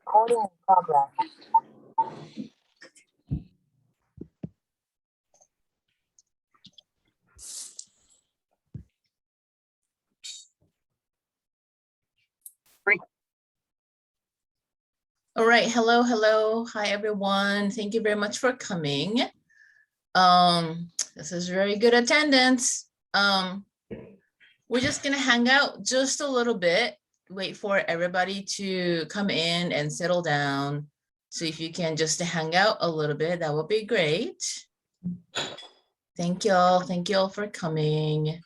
Recording in progress. All right, hello. Hi, everyone. Thank you very much for coming. This is very good attendance. We're just gonna hang out just a little bit, wait for everybody to come in and settle down. So if you can just hang out a little bit, that would be great. Thank y'all for coming.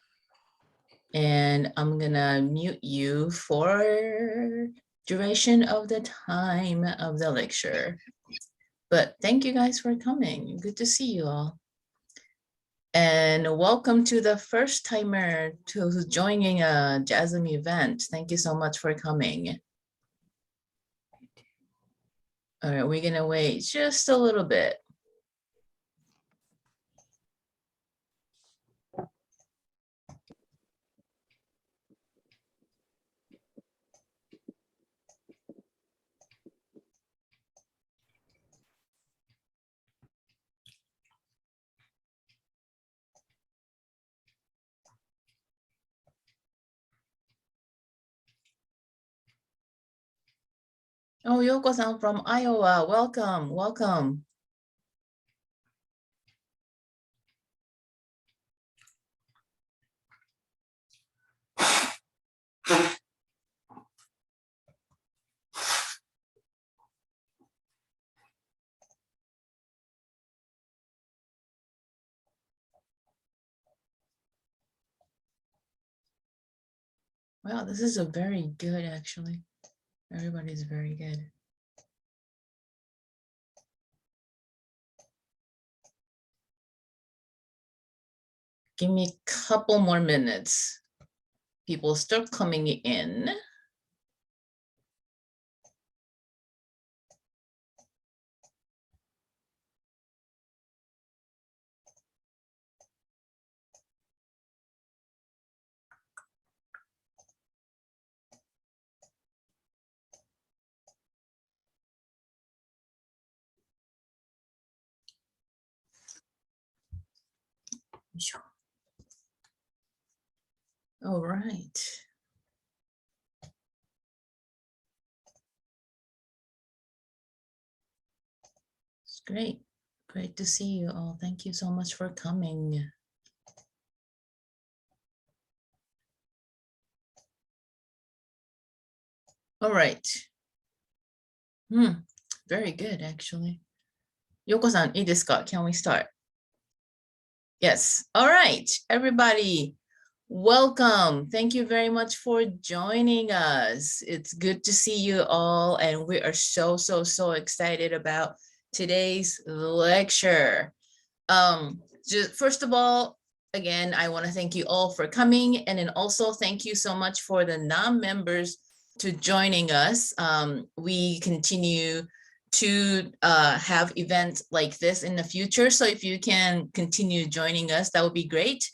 And I'm gonna mute you for duration of the time of the lecture. But thank you guys for coming. Good to see you all. And welcome to the first timer who's joining a JASM event. Thank you so much for coming. All right, we're gonna wait just a little bit. Oh, Yoko-san from Iowa, welcome. Wow, this is a very good, actually. Everybody's very good. Give me a couple more minutes. People start coming in. All right. It's great. Great to see you all. Thank you so much for coming. All right. Very good, actually. Yoko-san, いいですか? Can we start? Yes. All right, everybody. Welcome. Thank you very much for joining us. It's good to see you all, and we are so excited about today's lecture. Just first of all, again, I want to thank you all for coming, and then also thank you so much for the non-members to joining us. We continue to have events like this in the future, so if you can continue joining us, that would be great.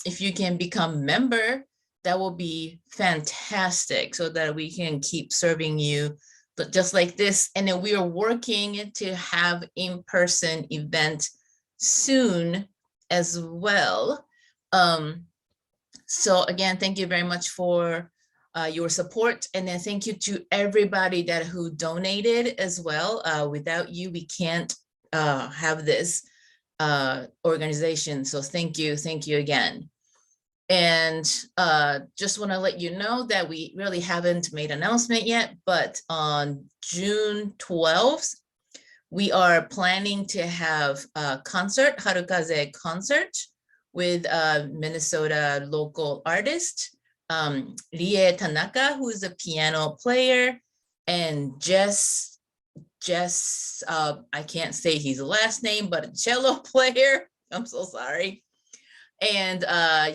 If you can become member, that will be fantastic, so that we can keep serving you, but just like this. And then we are working to have in-person event soon as well. So again, thank you very much for your support, and then thank you to everybody who donated as well. Without you, we can't have this organization. So thank you again. And just want to let you know that we really haven't made an announcement yet, but on June 12th, we are planning to have a concert, Harukaze concert, with a Minnesota local artist, Rie Tanaka, who is a piano player, and Jess, I can't say his last name, but a cello player. I'm so sorry. And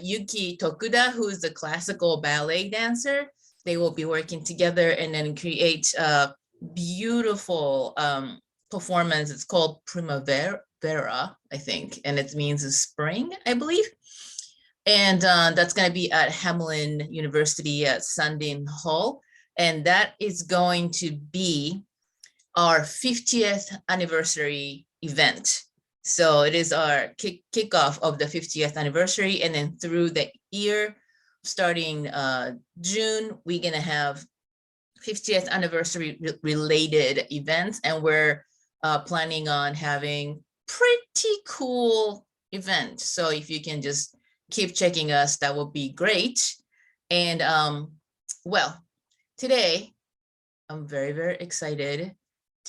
Yuki Tokuda, who is a classical ballet dancer. They will be working together and then create a beautiful performance. It's called Primavera, I think, and it means spring, I believe. And that's going to be at Hamlin University at Sundin Hall. And that is going to be our 50th anniversary event. So it is our kickoff of the 50th anniversary. And then through the year, starting June, we're gonna have 50th anniversary related events. And we're planning on having pretty cool event. So if you can just keep checking us, that would be great. And well, today I'm very, very excited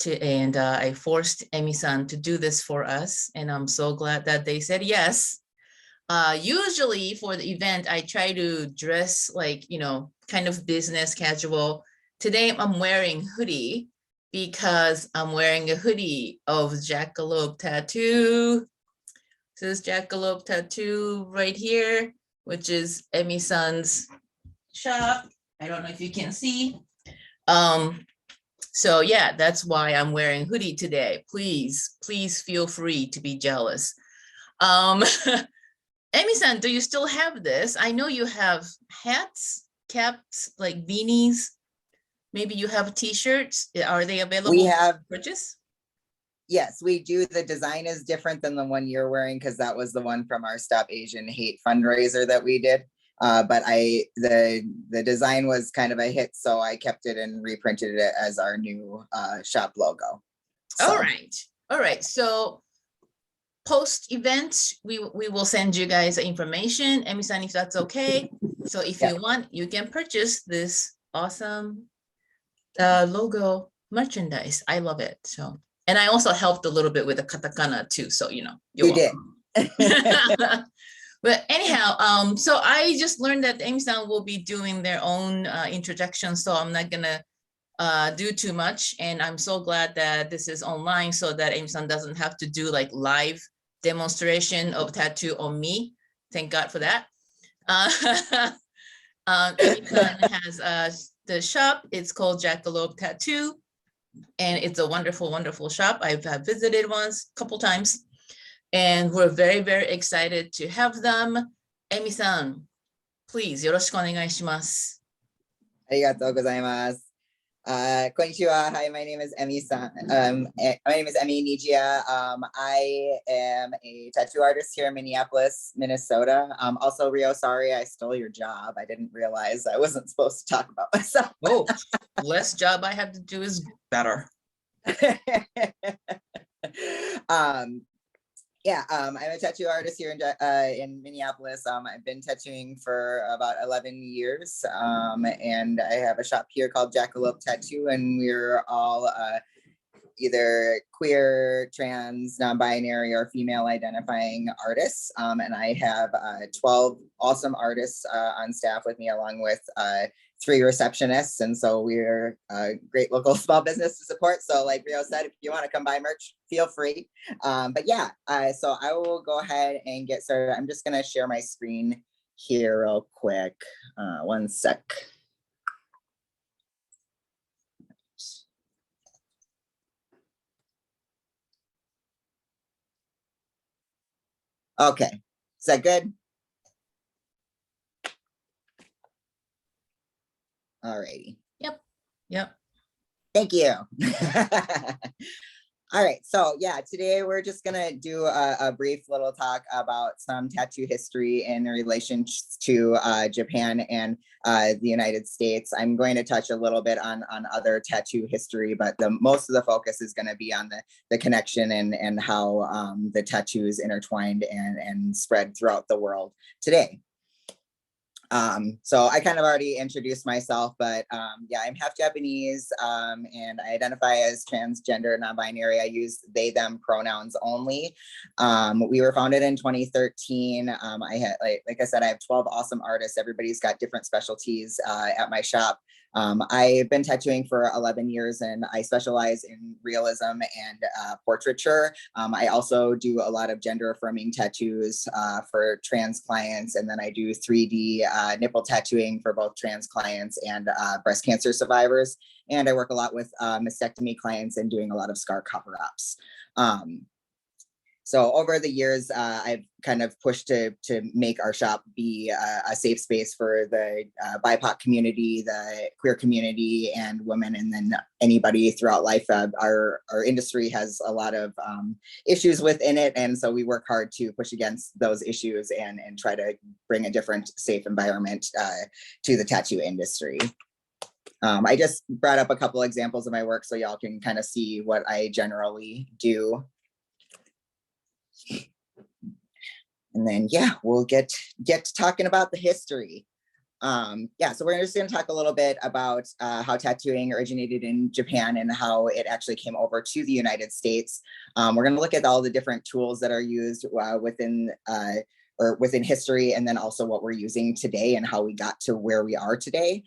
and I forced Emi-san to do this for us. And I'm so glad that they said yes. Usually for the event, I try to dress like, kind of business casual. Today I'm wearing hoodie because I'm wearing a hoodie of Jackalope Tattoo. This is Jackalope Tattoo right here, which is Emi-san's shop. I don't know if you can see. So yeah, that's why I'm wearing hoodie today. Please feel free to be jealous. Emi-san, do you still have this? I know you have hats, caps, like beanies. Maybe you have t-shirts. Are they available We have for purchase? Yes, we do. The design is different than the one you're wearing because that was the one from our Stop Asian Hate fundraiser that we did. But the design was kind of a hit, so I kept it and reprinted it as our new shop logo. So. All right. So post event, we will send you guys information. Emi-san, if that's okay. So if you want, you can purchase this awesome logo merchandise. I love it. So, and I also helped a little bit with the katakana too. So, you did. But anyhow, so I just learned that Emi-san will be doing their own introduction. So I'm not gonna do too much. And I'm so glad that this is online so that Emi-san doesn't have to do like live demonstration of tattoo on me. Thank God for that. Emi-san has the shop. It's called Jackalope Tattoo. And it's a wonderful, wonderful shop. I've visited once, a couple times. And we're very, very excited to have them. Emi-san, please, よろしくお願いします。ありがとうございます。Konnichiwa. Hi, my name is Emi-san. My name is Emi Nijiya. I am a tattoo artist here in Minneapolis, Minnesota. Also, Rio, sorry, I stole your job. I didn't realize I wasn't supposed to talk about myself. Oh, less job I have to do is better. I'm a tattoo artist here in Minneapolis. I've been tattooing for about 11 years, and I have a shop here called Jackalope Tattoo, and we're all either queer, trans, non-binary, or female identifying artists. And I have 12 awesome artists on staff with me, along with 3 receptionists. And so we're a great local small business to support. So like Rio said, if you want to come buy merch, feel free. But yeah, so I will go ahead and get started. I'm just going to share my screen here real quick. One sec. Okay, is that good? All righty. Yep. Thank you. All right, so yeah, today we're just gonna do a brief little talk about some tattoo history in relation to Japan and the United States. I'm going to touch a little bit on other tattoo history, but most of the focus is going to be on the connection and how the tattoos intertwined and spread throughout the world today. So I kind of already introduced myself, but yeah, I'm half Japanese and I identify as transgender, non-binary. I use they, them pronouns only. We were founded in 2013. I had, like I said, I have 12 awesome artists. Everybody's got different specialties at my shop. I've been tattooing for 11 years and I specialize in realism and portraiture. I also do a lot of gender affirming tattoos for trans clients. And then I do 3D nipple tattooing for both trans clients and breast cancer survivors. And I work a lot with mastectomy clients and doing a lot of scar cover-ups. So over the years, I've kind of pushed to make our shop be a safe space for the BIPOC community, the queer community, and women, and then anybody throughout life. Our industry has a lot of issues within it, and so we work hard to push against those issues and try to bring a different, safe environment to the tattoo industry. I just brought up a couple examples of my work so y'all can kind of see what I generally do. And then, yeah, we'll get to talking about the history. Yeah, so we're just going to talk a little bit about how tattooing originated in Japan and how it actually came over to the United States. We're going to look at all the different tools that are used within history, and then also what we're using today and how we got to where we are today.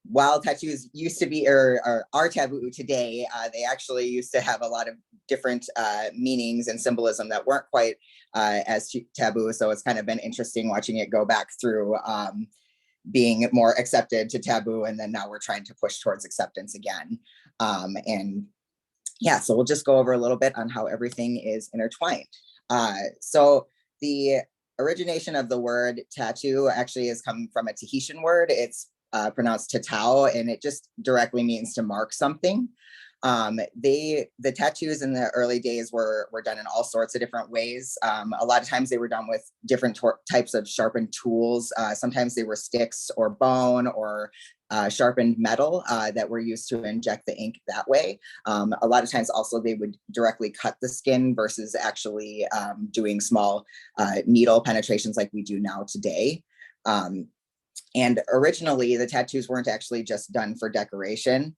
While tattoos used to be or are taboo today, they actually used to have a lot of different meanings and symbolism that weren't quite as taboo. So it's kind of been interesting watching it go back through being more accepted to taboo, and then now we're trying to push towards acceptance again. And yeah, so we'll just go over a little bit on how everything is intertwined. So the origination of the word tattoo actually has come from a Tahitian word. It's pronounced tatau, and it just directly means to mark something. The tattoos in the early days were done in all sorts of different ways. A lot of times they were done with different types of sharpened tools. Sometimes they were sticks or bone or sharpened metal that were used to inject the ink that way. A lot of times also they would directly cut the skin versus actually doing small needle penetrations like we do now today. And originally, the tattoos weren't actually just done for decoration.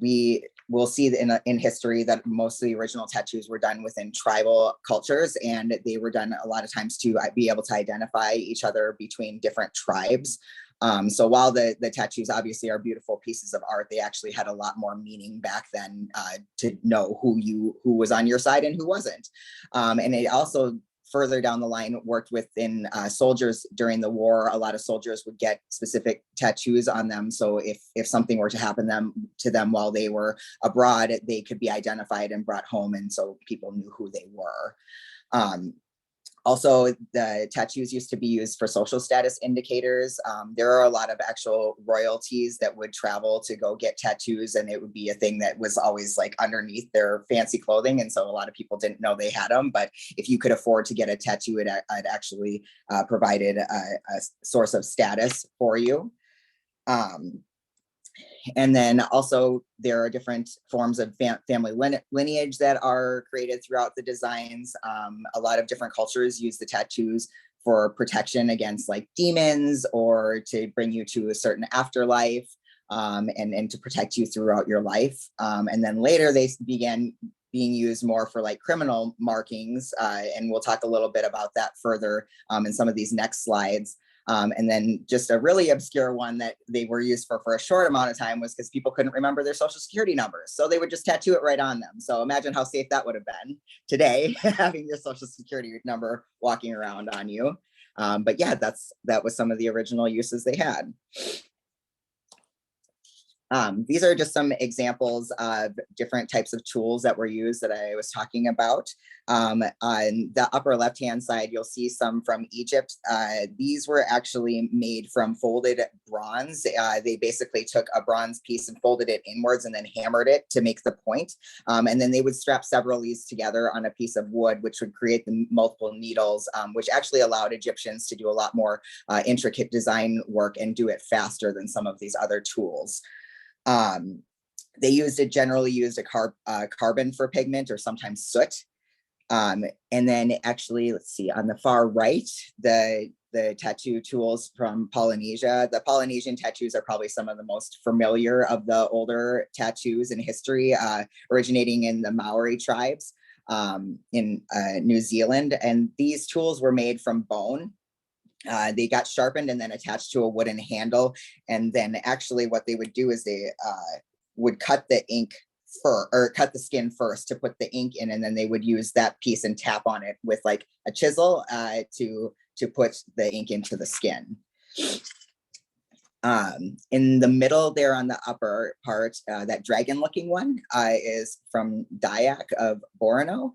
We will see in history that most of the original tattoos were done within tribal cultures, and they were done a lot of times to be able to identify each other between different tribes. So while the tattoos obviously are beautiful pieces of art, they actually had a lot more meaning back then to know who was on your side and who wasn't. And it also further down the line worked within soldiers during the war. A lot of soldiers would get specific tattoos on them. So if something were to happen to them while they were abroad, they could be identified and brought home. And so people knew who they were. Also, the tattoos used to be used for social status indicators. There are a lot of actual royalties that would travel to go get tattoos, and it would be a thing that was always like underneath their fancy clothing. And so a lot of people didn't know they had them, but if you could afford to get a tattoo, it actually provided a source of status for you. And then also there are different forms of family lineage that are created throughout the designs. A lot of different cultures use the tattoos for protection against like demons or to bring you to a certain afterlife, and to protect you throughout your life. And then later they began being used more for like criminal markings. And we'll talk a little bit about that further in some of these next slides. And then just a really obscure one that they were used for a short amount of time was because people couldn't remember their social security numbers. So they would just tattoo it right on them. So imagine how safe that would have been today, having your social security number walking around on you. But yeah, that was some of the original uses they had. These are just some examples of different types of tools that were used that I was talking about. On the upper left-hand side, you'll see some from Egypt. These were actually made from folded bronze. They basically took a bronze piece and folded it inwards and then hammered it to make the point. And then they would strap several of these together on a piece of wood, which would create the multiple needles, which actually allowed Egyptians to do a lot more intricate design work and do it faster than some of these other tools. They generally used a carbon for pigment or sometimes soot. And then actually, let's see, on the far right, the tattoo tools from Polynesia. The Polynesian tattoos are probably some of the most familiar of the older tattoos in history, originating in the Maori tribes in New Zealand. And these tools were made from bone. They got sharpened and then attached to a wooden handle. And then actually what they would do is they would cut the ink cut the skin first to put the ink in, and then they would use that piece and tap on it with like a chisel to put the ink into the skin. In the middle there on the upper part, that dragon looking one is from Dayak of Borneo.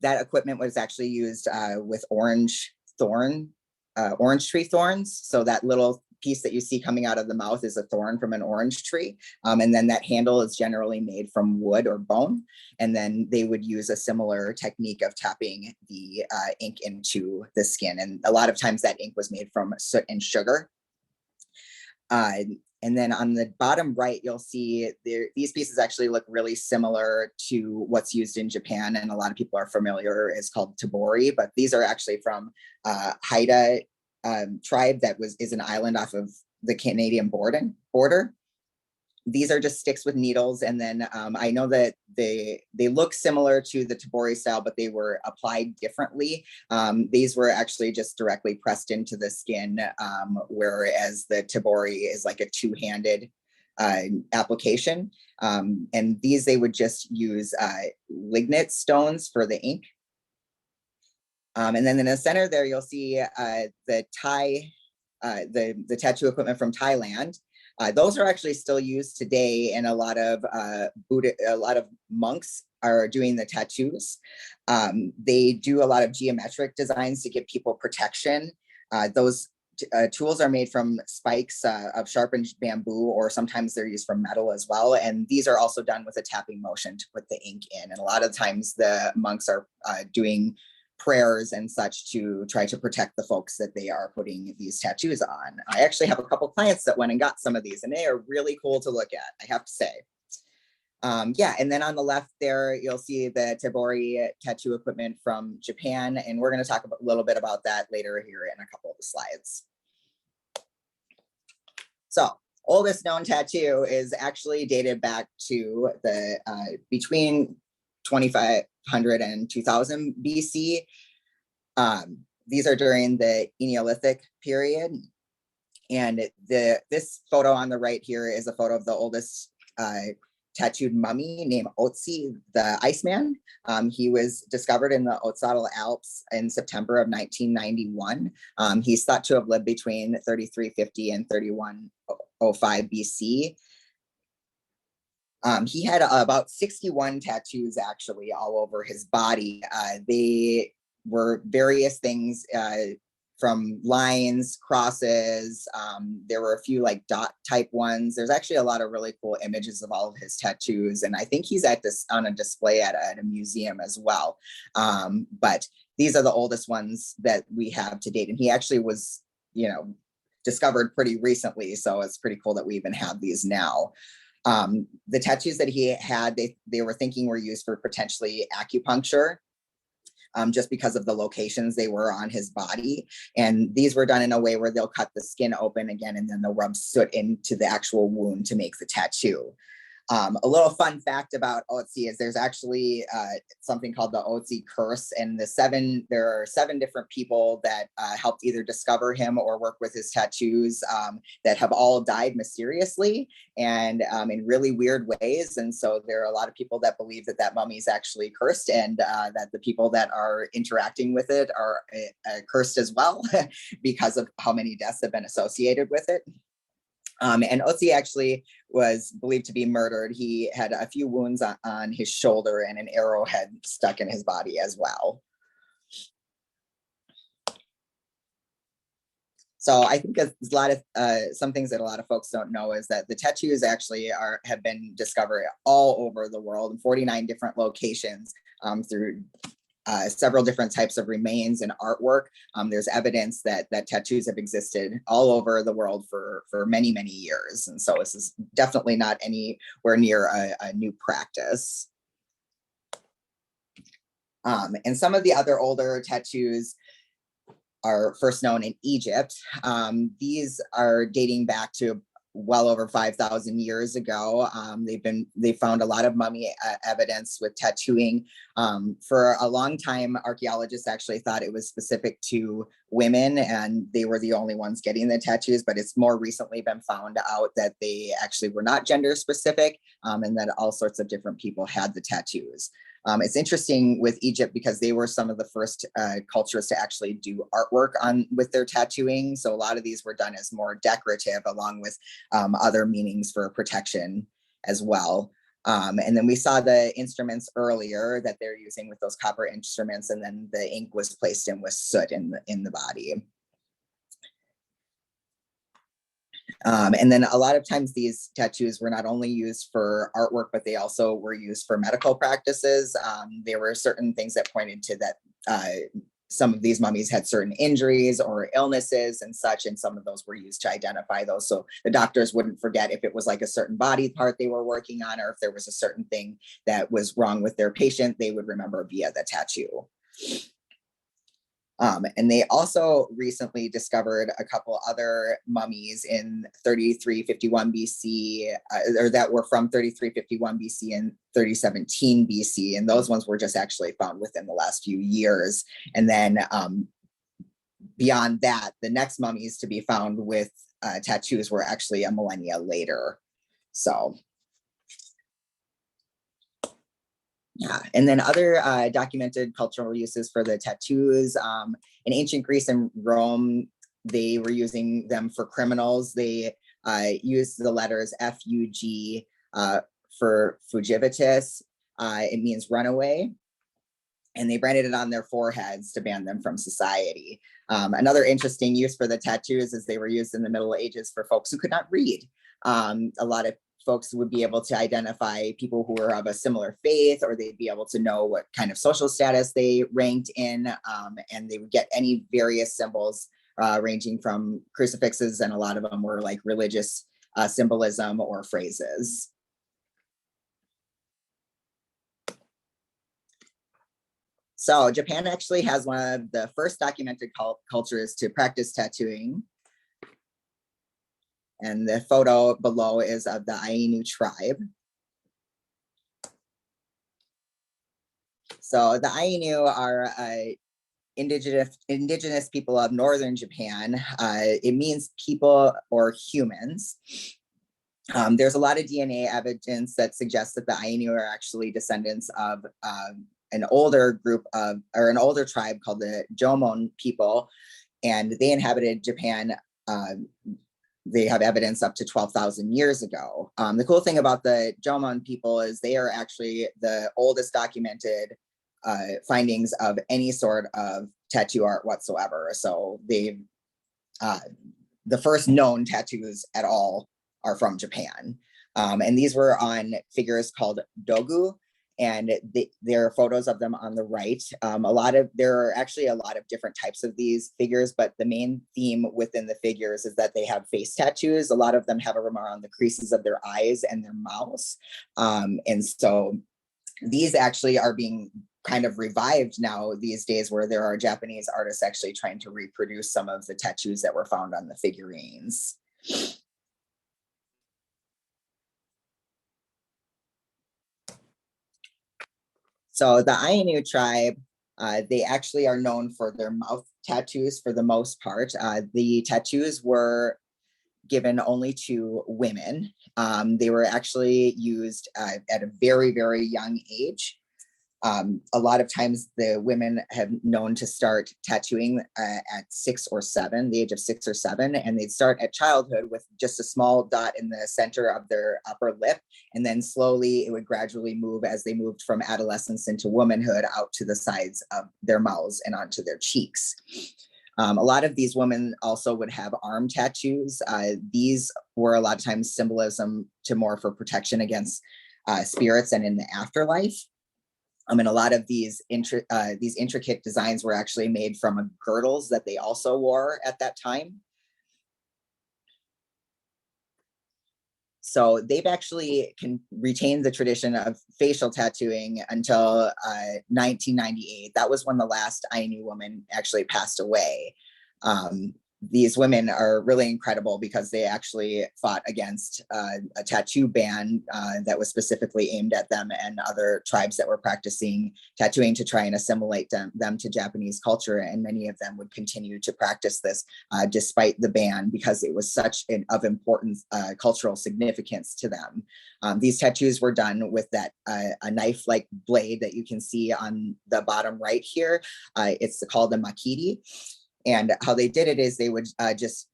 That equipment was actually used with orange tree thorns. So that little piece that you see coming out of the mouth is a thorn from an orange tree. And then that handle is generally made from wood or bone. And then they would use a similar technique of tapping the ink into the skin. And a lot of times that ink was made from soot and sugar. And then on the bottom right, you'll see these pieces actually look really similar to what's used in Japan, and a lot of people are familiar. It's called tabori, but these are actually from Haida tribe that is an island off of the Canadian border. These are just sticks with needles, and then I know that they look similar to the tabori style, but they were applied differently. These were actually just directly pressed into the skin, whereas the tabori is like a two-handed application. And these they would just use lignet stones for the ink. And then in the center there, you'll see the tattoo equipment from Thailand. Those are actually still used today, and a lot of monks are doing the tattoos. They do a lot of geometric designs to give people protection. Those tools are made from spikes of sharpened bamboo, or sometimes they're used from metal as well. And these are also done with a tapping motion to put the ink in. And a lot of times the monks are doing prayers and such to try to protect the folks that they are putting these tattoos on. I actually have a couple clients that went and got some of these, and they are really cool to look at, I have to say. Yeah, and then on the left there, you'll see the tabori tattoo equipment from Japan, and we're going to talk a little bit about that later here in a couple of the slides. So, oldest known tattoo is actually dated back to the between 2500 and 2000 BC. These are during the Neolithic period. And this photo on the right here is a photo of the oldest tattooed mummy named Otzi, the Iceman. He was discovered in the Otzadal Alps in September of 1991. He's thought to have lived between 3350 and 3105 BC. He had about 61 tattoos actually all over his body. They were various things from lines, crosses. There were a few like dot type ones. There's actually a lot of really cool images of all of his tattoos. And I think he's on a display at a museum as well. But these are the oldest ones that we have to date. And he actually was, discovered pretty recently. So it's pretty cool that we even have these now. The tattoos that he had, they were thinking were used for potentially acupuncture, just because of the locations they were on his body. And these were done in a way where they'll cut the skin open again, and then they'll rub soot into the actual wound to make the tattoo. A little fun fact about Otzi is there's actually something called the Otzi curse, and there are 7 different people that helped either discover him or work with his tattoos that have all died mysteriously and in really weird ways. And so there are a lot of people that believe that mummy is actually cursed, and that the people that are interacting with it are cursed as well because of how many deaths have been associated with it. And Otzi actually was believed to be murdered. He had a few wounds on his shoulder and an arrowhead stuck in his body as well. So I think a lot of some things that a lot of folks don't know is that the tattoos actually have been discovered all over the world in 49 different locations through several different types of remains and artwork. There's evidence that tattoos have existed all over the world for many, many years. And so this is definitely not anywhere near a new practice. And some of the other older tattoos are first known in Egypt. These are dating back to well over 5,000 years ago. They found a lot of mummy evidence with tattooing. For a long time, archaeologists actually thought it was specific to women and they were the only ones getting the tattoos, but it's more recently been found out that they actually were not gender specific, and that all sorts of different people had the tattoos. It's interesting with Egypt because they were some of the first cultures to actually do artwork with their tattooing. So a lot of these were done as more decorative, along with other meanings for protection as well. And then we saw the instruments earlier that they're using with those copper instruments, and then the ink was placed in with soot in the body. And then a lot of times these tattoos were not only used for artwork, but they also were used for medical practices. There were certain things that pointed to that some of these mummies had certain injuries or illnesses and such, and some of those were used to identify those. So the doctors wouldn't forget if it was like a certain body part they were working on, or if there was a certain thing that was wrong with their patient, they would remember via the tattoo. And they also recently discovered a couple other mummies in 3351 BC, or that were from 3351 BC and 3017 BC. And those ones were just actually found within the last few years. And then beyond that, the next mummies to be found with tattoos were actually a millennia later. So yeah, and then other documented cultural uses for the tattoos. In ancient Greece and Rome, they were using them for criminals. They used the letters FUG for fugitivus. It means runaway. And they branded it on their foreheads to ban them from society. Another interesting use for the tattoos is they were used in the Middle Ages for folks who could not read. A lot of folks would be able to identify people who were of a similar faith, or they'd be able to know what kind of social status they ranked in, and they would get any various symbols ranging from crucifixes, and a lot of them were like religious symbolism or phrases. So Japan actually has one of the first documented cultures to practice tattooing. And the photo below is of the Ainu tribe. So the Ainu are indigenous people of northern Japan. It means people or humans. There's a lot of DNA evidence that suggests that the Ainu are actually descendants of an older group of, or an older tribe called the Jomon people, and they inhabited Japan. They have evidence up to 12,000 years ago. The cool thing about the Jomon people is they are actually the oldest documented findings of any sort of tattoo art whatsoever. So they've, the first known tattoos at all are from Japan. And these were on figures called dogu, and there are photos of them on the right. There are actually a lot of different types of these figures, but the main theme within the figures is that they have face tattoos. A lot of them have a remark on the creases of their eyes and their mouths. And so these actually are being kind of revived now these days, where there are Japanese artists actually trying to reproduce some of the tattoos that were found on the figurines. So the Ainu tribe, they actually are known for their mouth tattoos for the most part. The tattoos were given only to women. They were actually used at a very, very young age. A lot of times the women have known to start tattooing at 6 or 7, the age of 6 or 7, and they'd start at childhood with just a small dot in the center of their upper lip, and then slowly it would gradually move as they moved from adolescence into womanhood out to the sides of their mouths and onto their cheeks. A lot of these women also would have arm tattoos. These were a lot of times symbolism to more for protection against spirits and in the afterlife. And a lot of these intricate designs were actually made from girdles that they also wore at that time. So they've actually retained the tradition of facial tattooing until 1998. That was when the last Ainu woman actually passed away. these women are really incredible because they actually fought against a tattoo ban that was specifically aimed at them and other tribes that were practicing tattooing to try and assimilate them to Japanese culture. And many of them would continue to practice this despite the ban because it was such of importance, cultural significance to them. These tattoos were done with that a knife-like blade that you can see on the bottom right here. It's called a makiri. And how they did it is they would just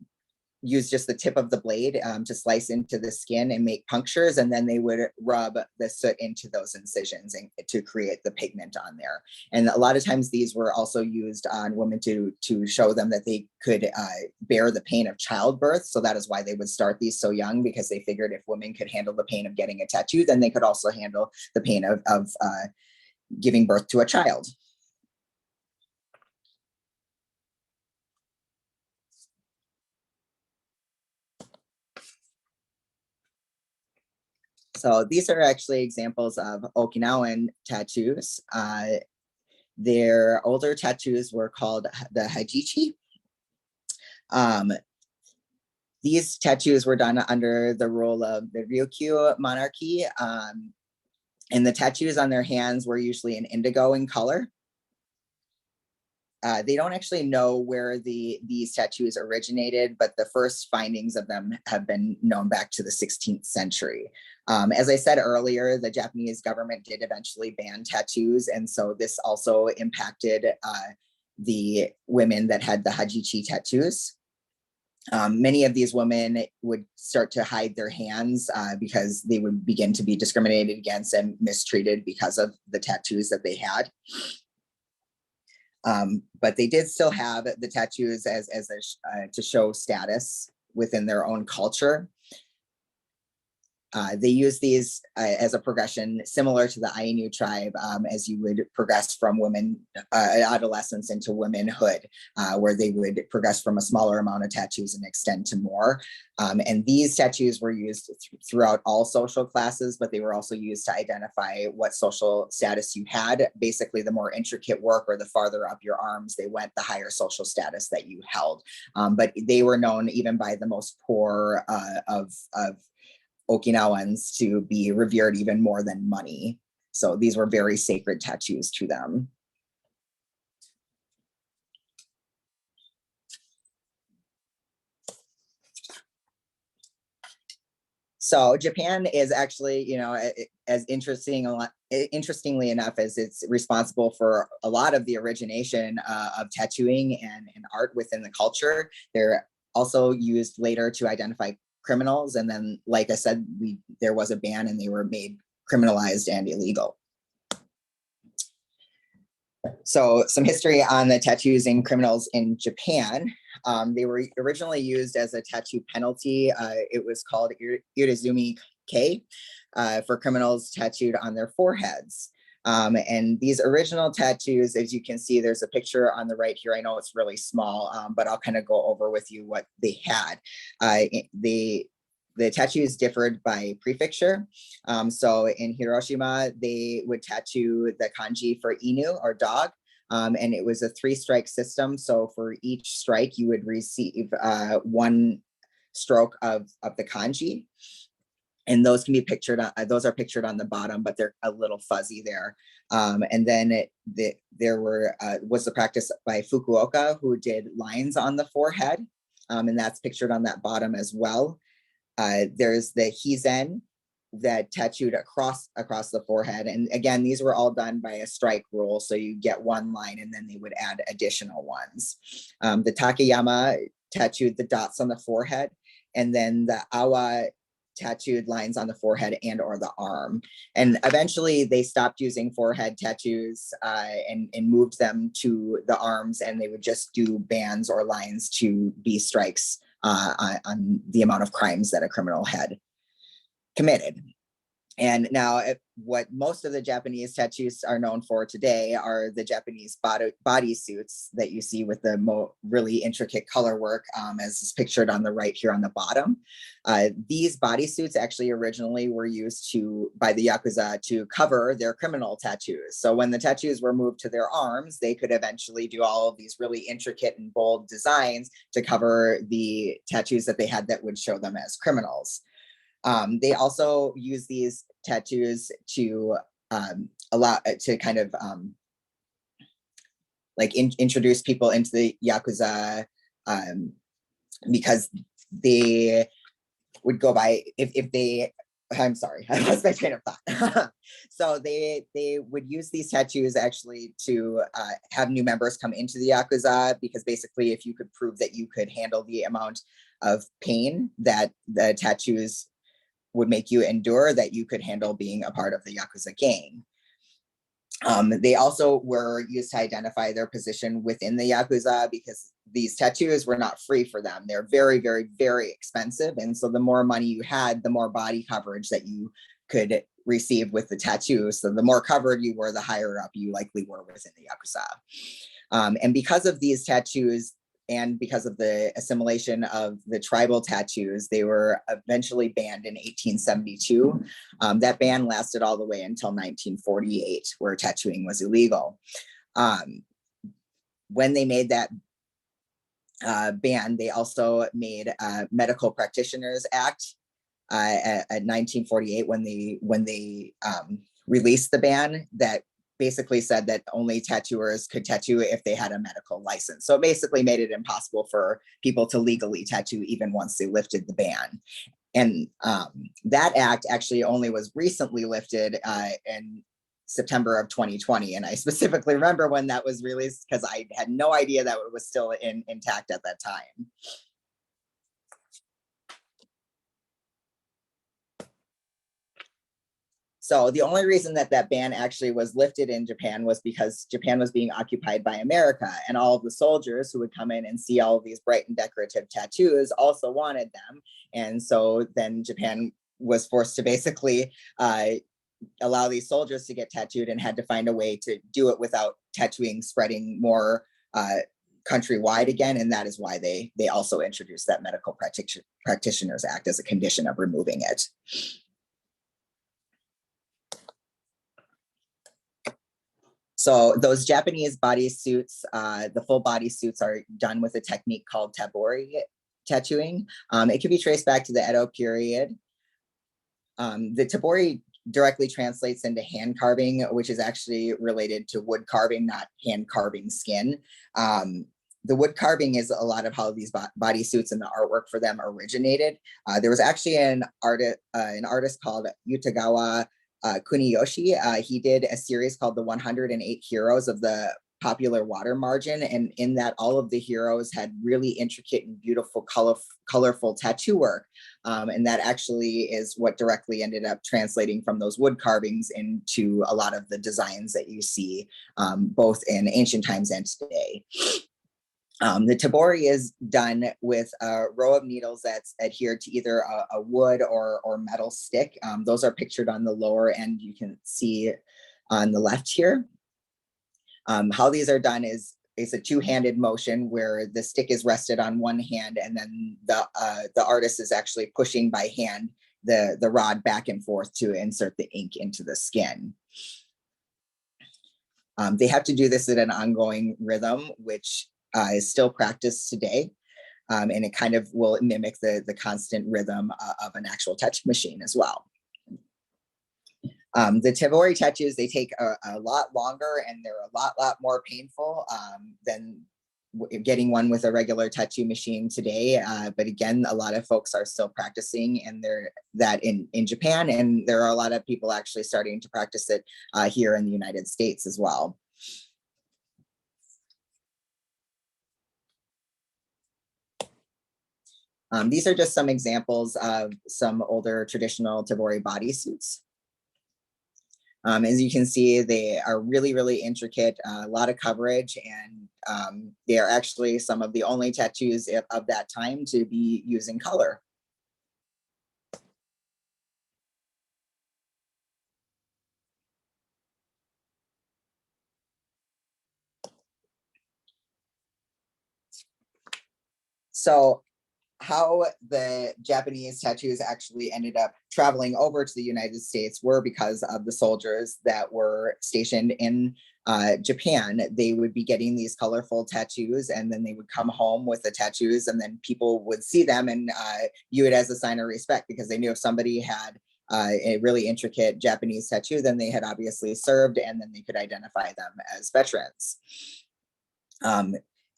use just the tip of the blade to slice into the skin and make punctures, and then they would rub the soot into those incisions and to create the pigment on there. And a lot of times these were also used on women to show them that they could bear the pain of childbirth. So that is why they would start these so young, because they figured if women could handle the pain of getting a tattoo, then they could also handle the pain of giving birth to a child. So these are actually examples of Okinawan tattoos. Their older tattoos were called the hajichi. These tattoos were done under the rule of the Ryukyu monarchy, and the tattoos on their hands were usually an indigo in color. They don't actually know where these tattoos originated, but the first findings of them have been known back to the 16th century. As I said earlier, the Japanese government did eventually ban tattoos, and so this also impacted the women that had the hajichi tattoos. Many of these women would start to hide their hands because they would begin to be discriminated against and mistreated because of the tattoos that they had. But they did still have the tattoos as to show status within their own culture. They use these as a progression similar to the Ainu tribe, as you would progress from women adolescence into womanhood, where they would progress from a smaller amount of tattoos and extend to more. And these tattoos were used throughout all social classes, but they were also used to identify what social status you had. Basically, the more intricate work or the farther up your arms they went, the higher social status that you held. But they were known even by the most poor of Okinawans to be revered even more than money. So these were very sacred tattoos to them. So Japan is actually, as interestingly enough, as it's responsible for a lot of the origination of tattooing and art within the culture. They're also used later to identify criminals, and then, like I said, there was a ban and they were made criminalized and illegal. So some history on the tattoos and criminals in Japan. They were originally used as a tattoo penalty. It was called irizumi kei for criminals tattooed on their foreheads. And these original tattoos, as you can see, there's a picture on the right here. I know it's really small, but I'll kind of go over with you what they had. The tattoos differed by prefecture. So in Hiroshima, they would tattoo the kanji for inu, or dog. And it was a 3-strike system. So for each strike, you would receive 1 stroke of the kanji. And those can be pictured, those are pictured on the bottom, but they're a little fuzzy there. And then there was the practice by Fukuoka, who did lines on the forehead. And that's pictured on that bottom as well. There's the hizen that tattooed across the forehead. And again, these were all done by a strike rule. So you get 1 line and then they would add additional ones. The takeyama tattooed the dots on the forehead. And then the awa tattooed lines on the forehead and or the arm. And eventually they stopped using forehead tattoos and moved them to the arms, and they would just do bands or lines to be strikes on the amount of crimes that a criminal had committed. And now what most of the Japanese tattoos are known for today are the Japanese body suits that you see with the really intricate color work, as is pictured on the right here on the bottom. These bodysuits actually originally were used by the Yakuza to cover their criminal tattoos. So when the tattoos were moved to their arms, they could eventually do all of these really intricate and bold designs to cover the tattoos that they had that would show them as criminals. They also use these tattoos to allow to kind of introduce people into the Yakuza, because they would go by if they, I'm sorry, I lost my train of thought. So they would use these tattoos actually to have new members come into the Yakuza, because basically if you could prove that you could handle the amount of pain that the tattoos would make you endure, that you could handle being a part of the Yakuza gang. They also were used to identify their position within the Yakuza, because these tattoos were not free for them. They're very, very, very expensive. And so the more money you had, the more body coverage that you could receive with the tattoo. So the more covered you were, the higher up you likely were within the Yakuza. And because of these tattoos, and because of the assimilation of the tribal tattoos, they were eventually banned in 1872. That ban lasted all the way until 1948, where tattooing was illegal. When they made that ban, they also made a Medical Practitioners Act at 1948 when they released the ban, that basically said that only tattooers could tattoo if they had a medical license. So it basically made it impossible for people to legally tattoo even once they lifted the ban. And that act actually only was recently lifted in September of 2020. And I specifically remember when that was released, because I had no idea that it was still intact at that time. So the only reason that ban actually was lifted in Japan was because Japan was being occupied by America, and all of the soldiers who would come in and see all of these bright and decorative tattoos also wanted them. And so then Japan was forced to basically allow these soldiers to get tattooed, and had to find a way to do it without tattooing spreading more countrywide again. And that is why they also introduced that Medical Practitioners Act as a condition of removing it. So those Japanese bodysuits, the full bodysuits are done with a technique called tabori tattooing. It can be traced back to the Edo period. The tabori directly translates into hand carving, which is actually related to wood carving, not hand carving skin. The wood carving is a lot of how these bodysuits and the artwork for them originated. There was actually an artist called Utagawa Kuniyoshi. He did a series called The 108 Heroes of the Popular Water Margin, and in that all of the heroes had really intricate and beautiful colorful tattoo work, and that actually is what directly ended up translating from those wood carvings into a lot of the designs that you see both in ancient times and today. The tabori is done with a row of needles that's adhered to either a wood or metal stick. Those are pictured on the lower end. You can see on the left here. How these are done is a two-handed motion where the stick is rested on one hand, and then the artist is actually pushing by hand the rod back and forth to insert the ink into the skin. They have to do this at an ongoing rhythm, which is still practiced today. And it kind of will mimic the constant rhythm of an actual tattoo machine as well. The tabori tattoos, they take a lot longer, and they're a lot more painful than getting one with a regular tattoo machine today. But again, a lot of folks are still practicing, and that in Japan, and there are a lot of people actually starting to practice it here in the United States as well. These are just some examples of some older traditional tabori bodysuits. As you can see, they are really intricate, a lot of coverage, and they are actually some of the only tattoos of that time to be using color. So how the Japanese tattoos actually ended up traveling over to the United States were because of the soldiers that were stationed in Japan. They would be getting these colorful tattoos, and then they would come home with the tattoos, and then people would see them and view it as a sign of respect, because they knew if somebody had a really intricate Japanese tattoo, then they had obviously served, and then they could identify them as veterans.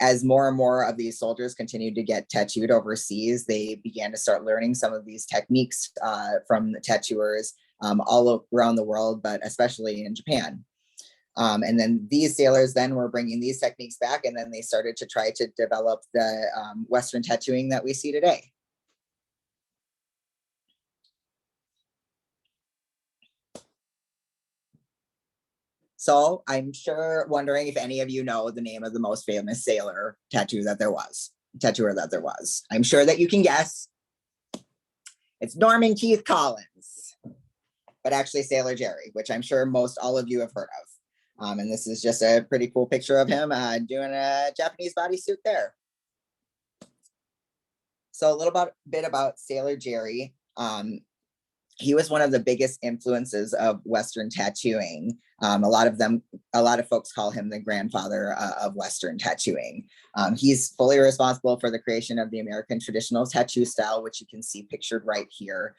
As more and more of these soldiers continued to get tattooed overseas, they began to start learning some of these techniques from the tattooers all around the world, but especially in Japan. And then these sailors then were bringing these techniques back, and then they started to try to develop the Western tattooing that we see today. So I'm sure wondering if any of you know the name of the most famous sailor tattooer that there was. I'm sure that you can guess. It's Norman Keith Collins, but actually Sailor Jerry, which I'm sure most all of you have heard of. And this is just a pretty cool picture of him doing a Japanese bodysuit there. So a little bit about Sailor Jerry. He was one of the biggest influences of Western tattooing. A lot of folks call him the grandfather of Western tattooing. He's fully responsible for the creation of the American traditional tattoo style, which you can see pictured right here.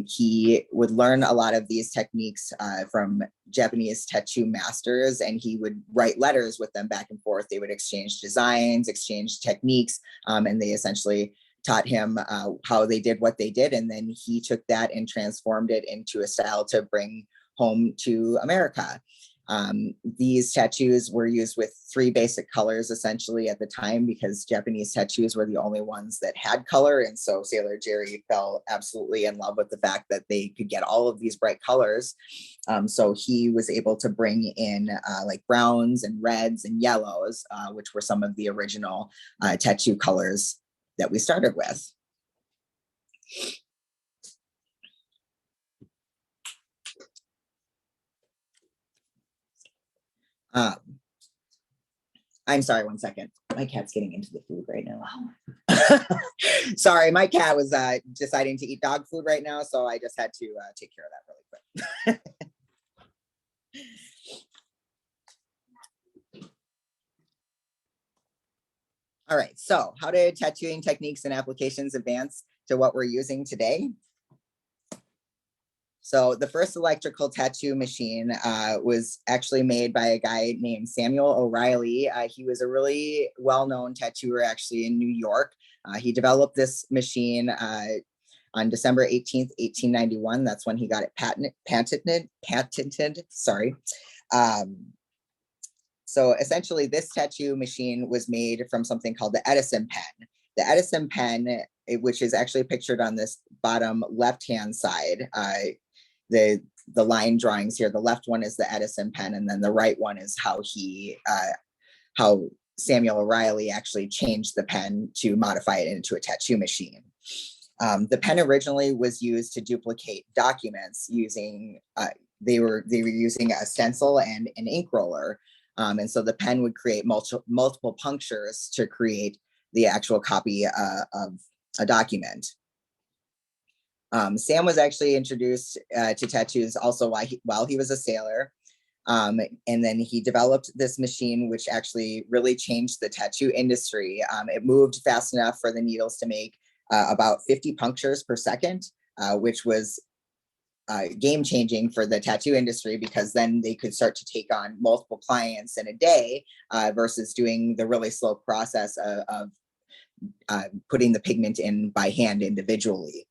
He would learn a lot of these techniques from Japanese tattoo masters, and he would write letters with them back and forth. They would exchange designs, exchange techniques, and they essentially taught him how they did what they did, and then he took that and transformed it into a style to bring home to America. These tattoos were used with 3 basic colors essentially at the time, because Japanese tattoos were the only ones that had color, and so Sailor Jerry fell absolutely in love with the fact that they could get all of these bright colors. So he was able to bring in like browns and reds and yellows, which were some of the original tattoo colors that we started with. I'm sorry, one second. My cat's getting into the food right now. Sorry, my cat was deciding to eat dog food right now, so I just had to take care of that really quick. All right, so how did tattooing techniques and applications advance to what we're using today? So the first electrical tattoo machine was actually made by a guy named Samuel O'Reilly. He was a really well-known tattooer actually in New York. He developed this machine on December 18th, 1891. That's when he got it patented, sorry. So essentially this tattoo machine was made from something called the Edison pen. The Edison pen, which is actually pictured on this bottom left-hand side, the line drawings here, the left one is the Edison pen, and then the right one is how Samuel O'Reilly actually changed the pen to modify it into a tattoo machine. The pen originally was used to duplicate documents using, they were using a stencil and an ink roller. And so the pen would create multiple punctures to create the actual copy of a document. Sam was actually introduced to tattoos also while he was a sailor. And then he developed this machine, which actually really changed the tattoo industry. It moved fast enough for the needles to make about 50 punctures per second, which was game changing for the tattoo industry, because then they could start to take on multiple clients in a day versus doing the really slow process of putting the pigment in by hand individually.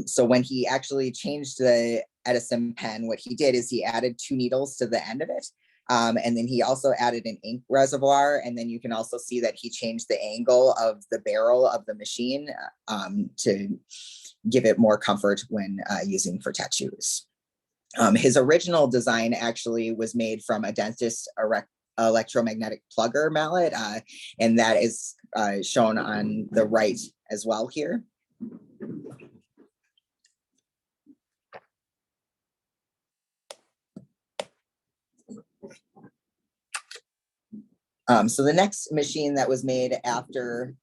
So when he actually changed the Edison pen, what he did is he added 2 needles to the end of it. And then he also added an ink reservoir. And then you can also see that he changed the angle of the barrel of the machine to give it more comfort when using for tattoos. His original design actually was made from a dentist's electromagnetic plugger mallet. And that is shown on the right as well here. So the next machine that was made after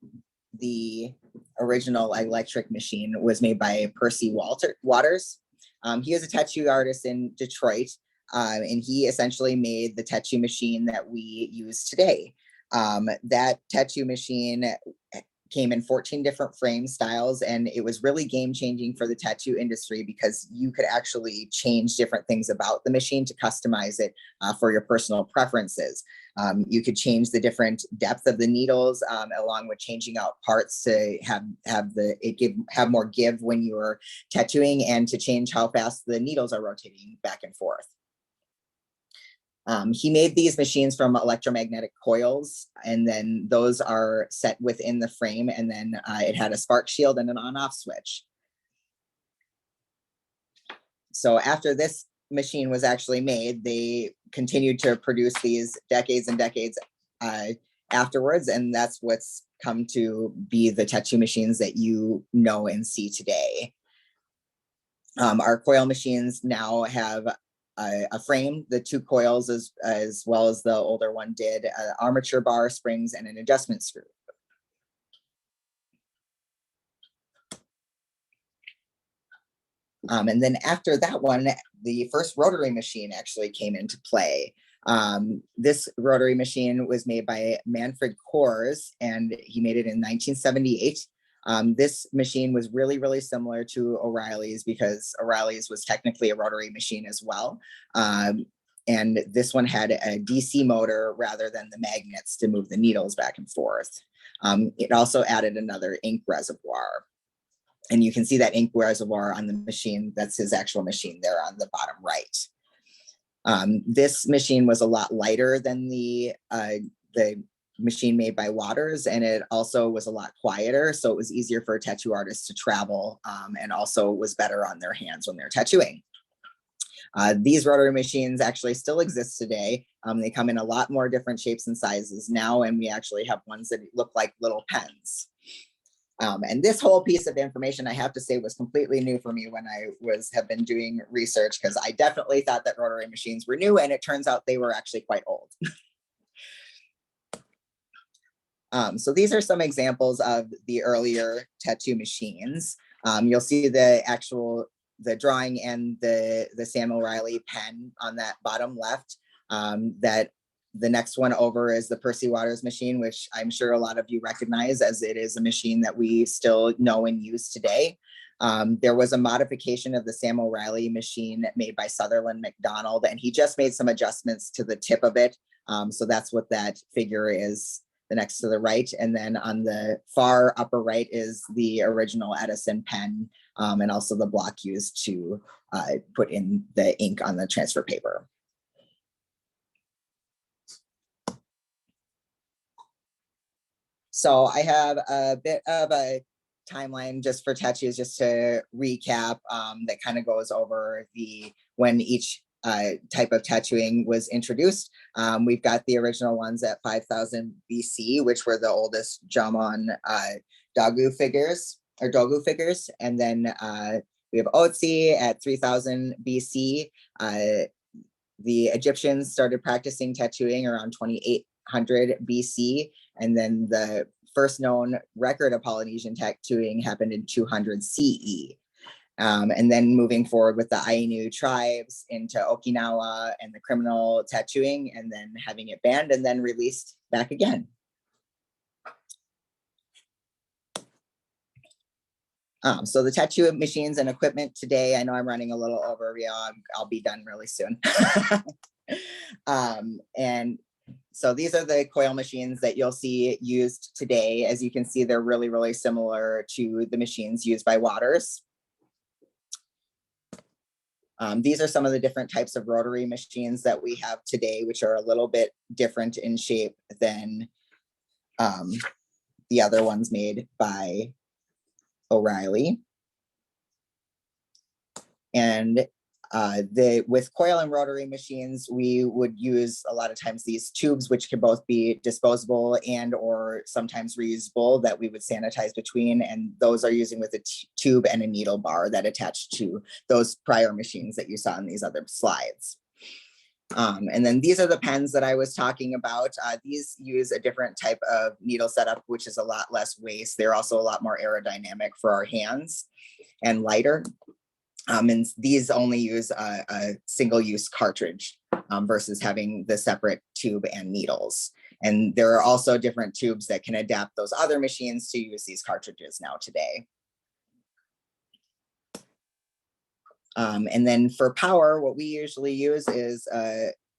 the original electric machine was made by Percy Waters. He is a tattoo artist in Detroit, and he essentially made the tattoo machine that we use today. That tattoo machine came in 14 different frame styles, and it was really game changing for the tattoo industry because you could actually change different things about the machine to customize it for your personal preferences. You could change the different depth of the needles, along with changing out parts to have more give when you're tattooing, and to change how fast the needles are rotating back and forth. He made these machines from electromagnetic coils, and then those are set within the frame, and then it had a spark shield and an on-off switch. So after this machine was actually made, they continued to produce these decades and decades afterwards, and that's what's come to be the tattoo machines that you know and see today. Our coil machines now have a frame, the two coils, as well as the older one did, armature bar, springs, and an adjustment screw. And then after that one, the first rotary machine actually came into play. This rotary machine was made by Manfred Kors, and he made it in 1978. This machine was really, really similar to O'Reilly's because O'Reilly's was technically a rotary machine as well. And this one had a DC motor rather than the magnets to move the needles back and forth. It also added another ink reservoir. And you can see that ink reservoir on the machine. That's his actual machine there on the bottom right. This machine was a lot lighter than the machine made by Waters, and it also was a lot quieter, so it was easier for tattoo artists to travel, and also was better on their hands when they're tattooing. These rotary machines actually still exist today. They come in a lot more different shapes and sizes now, and we actually have ones that look like little pens. And this whole piece of information, I have to say, was completely new for me when I have been doing research, because I definitely thought that rotary machines were new, and it turns out they were actually quite old. So these are some examples of the earlier tattoo machines. You'll see the drawing and the Sam O'Reilly pen on that bottom left. That the next one over is the Percy Waters machine, which I'm sure a lot of you recognize, as it is a machine that we still know and use today. There was a modification of the Sam O'Reilly machine made by Sutherland McDonald, and he just made some adjustments to the tip of it. So that's what that figure is, the next to the right. And then on the far upper right is the original Edison pen, and also the block used to put in the ink on the transfer paper. So I have a bit of a timeline just for tattoos, just to recap, that kind of goes over when each type of tattooing was introduced. We've got the original ones at 5000 BC, which were the oldest Jomon Dogu figures. And then we have Otzi at 3000 BC. The Egyptians started practicing tattooing around 2800 BC. And then the first known record of Polynesian tattooing happened in 200 CE. And then moving forward with the Ainu tribes into Okinawa and the criminal tattooing, and then having it banned and then released back again. So the tattoo machines and equipment today, I know I'm running a little over, I'll be done really soon. And so these are the coil machines that you'll see used today. As you can see, they're really, really similar to the machines used by Waters. These are some of the different types of rotary machines that we have today, which are a little bit different in shape than the other ones made by O'Reilly. And with coil and rotary machines, we would use a lot of times these tubes, which can both be disposable and or sometimes reusable, that we would sanitize between. And those are using with a tube and a needle bar that attach to those prior machines that you saw in these other slides. And then these are the pens that I was talking about. These use a different type of needle setup, which is a lot less waste. They're also a lot more aerodynamic for our hands and lighter. And these only use a single-use cartridge versus having the separate tube and needles. And there are also different tubes that can adapt those other machines to use these cartridges now today. And then for power, what we usually use is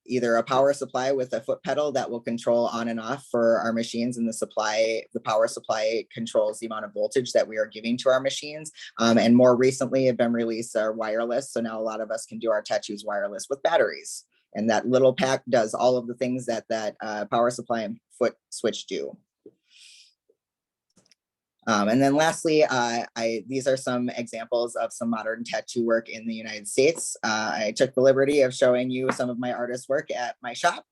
either a power supply with a foot pedal that will control on and off for our machines, and the power supply controls the amount of voltage that we are giving to our machines. And more recently have been released wireless. So now a lot of us can do our tattoos wireless with batteries. And that little pack does all of the things that power supply and foot switch do. And then lastly, these are some examples of some modern tattoo work in the United States. I took the liberty of showing you some of my artist work at my shop.